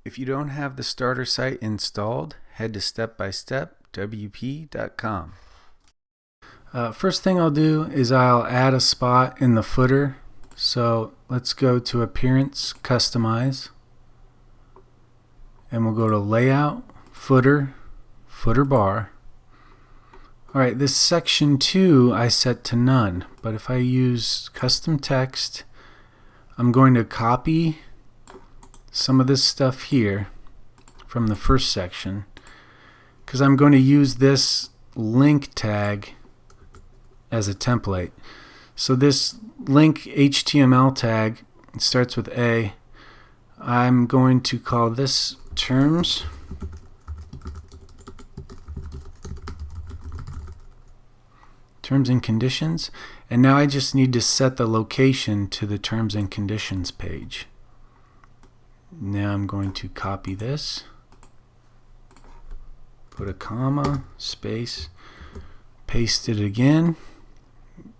If you don't have the starter site installed, head to stepbystepwp.com. First thing I'll do is I'll add a spot in the footer. So let's go to Appearance, Customize, and we'll go to Layout, Footer, Footer Bar. Alright, this section 2 I set to none, but if I use custom text, I'm going to copy some of this stuff here from the first section because I'm going to use this link tag as a template. So this link HTML tag, it starts with A. I'm going to call this terms and conditions, and now I just need to set the location to the terms and conditions page. Now I'm going to copy this, put a comma, space, paste it again,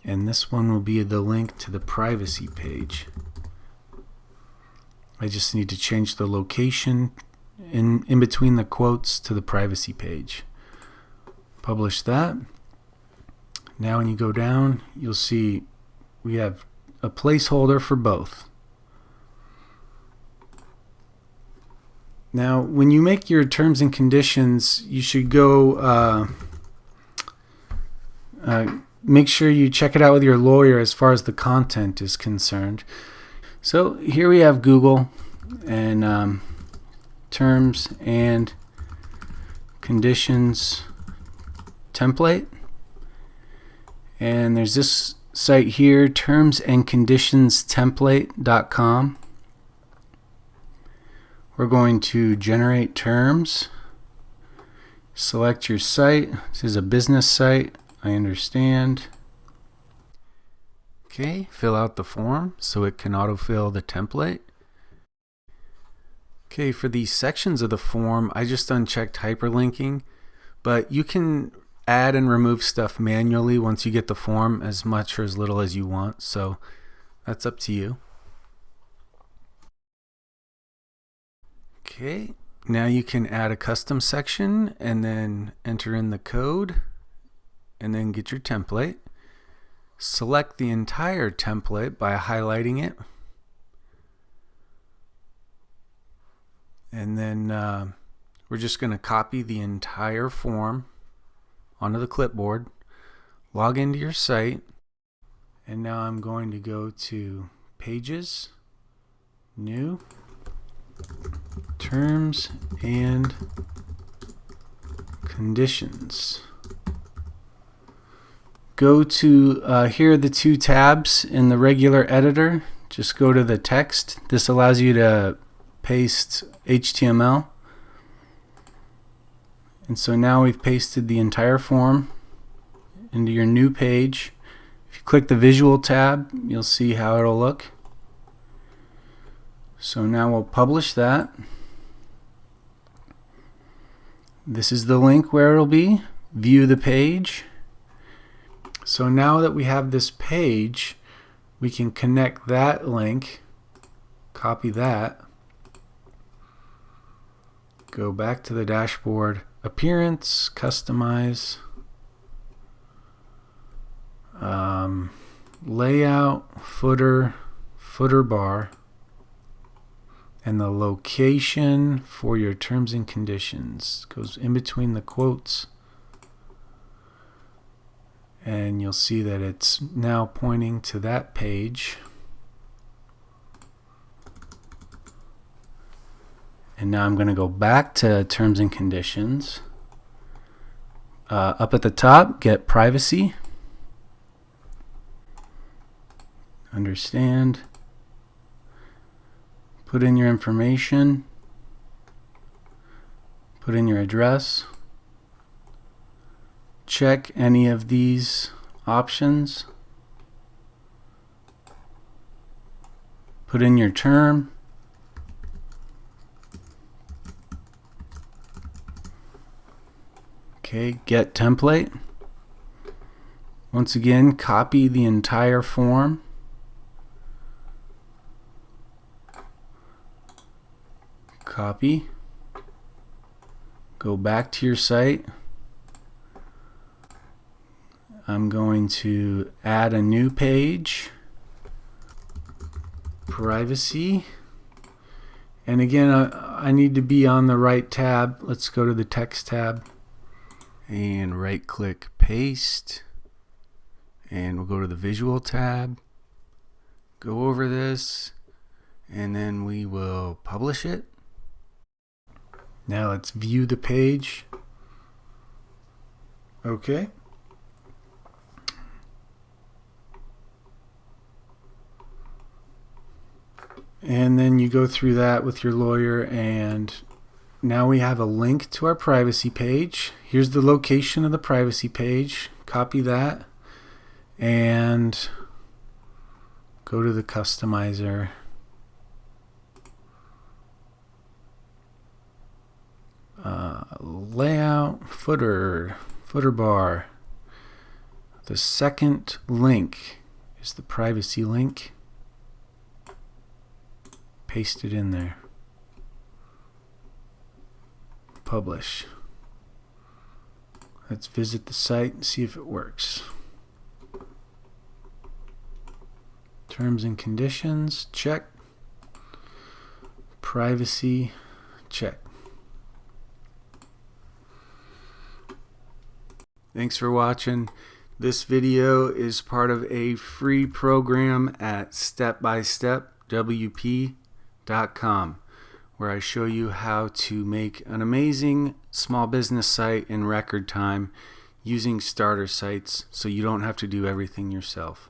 and this one will be the link to the privacy page. I just need to change the location in between the quotes to the privacy page. Publish that. Now when you go down, you'll see we have a placeholder for both. Now when you make your terms and conditions, you should go make sure you check it out with your lawyer as far as the content is concerned. So here we have Google and terms and conditions template, and there's this site here, termsandconditionstemplate.com. We're going to generate terms, select your site. This is a business site, I understand. Okay, fill out the form so it can autofill the template. Okay, for these sections of the form, I just unchecked hyperlinking, but you can add and remove stuff manually once you get the form, as much or as little as you want, so that's up to you. Okay, now you can add a custom section and then enter in the code and then get your template. Select the entire template by highlighting it, and then we're just going to copy the entire form onto the clipboard, log into your site, and now I'm going to go to Pages, New, Terms and Conditions. Go to here are the two tabs in the regular editor. Just go to the text. This allows you to paste HTML. And so now we've pasted the entire form into your new page. If you click the visual tab, you'll see how it'll look. So now we'll publish that. This is the link where it'll be. View the page. So now that we have this page, we can connect that link, copy that, go back to the dashboard, Appearance, Customize, Layout, Footer, Footer Bar, and the location for your terms and conditions goes in between the quotes. And you'll see that it's now pointing to that page. And now I'm going to go back to terms and conditions. Up at the top, get privacy. Understand. Put in your information. Put in your address. Check any of these options. Put in your term. Okay, get template. Once again, copy the entire form. Copy. Go back to your site. I'm going to add a new page. Privacy. And again, I need to be on the right tab. Let's go to the text tab and right click paste, and we'll go to the visual tab, go over this, and then we will publish it. Now let's view the page. Okay. And then you go through that with your lawyer, and now we have a link to our privacy page. Here's the location of the privacy page. Copy that and go to the customizer. Layout, footer bar. The second link is the privacy link. Paste it in there. Publish. Let's visit the site and see if it works. Terms and conditions, check. Privacy, check. Thanks for watching. This video is part of a free program at stepbystepwp.com, where I show you how to make an amazing small business site in record time using starter sites so you don't have to do everything yourself.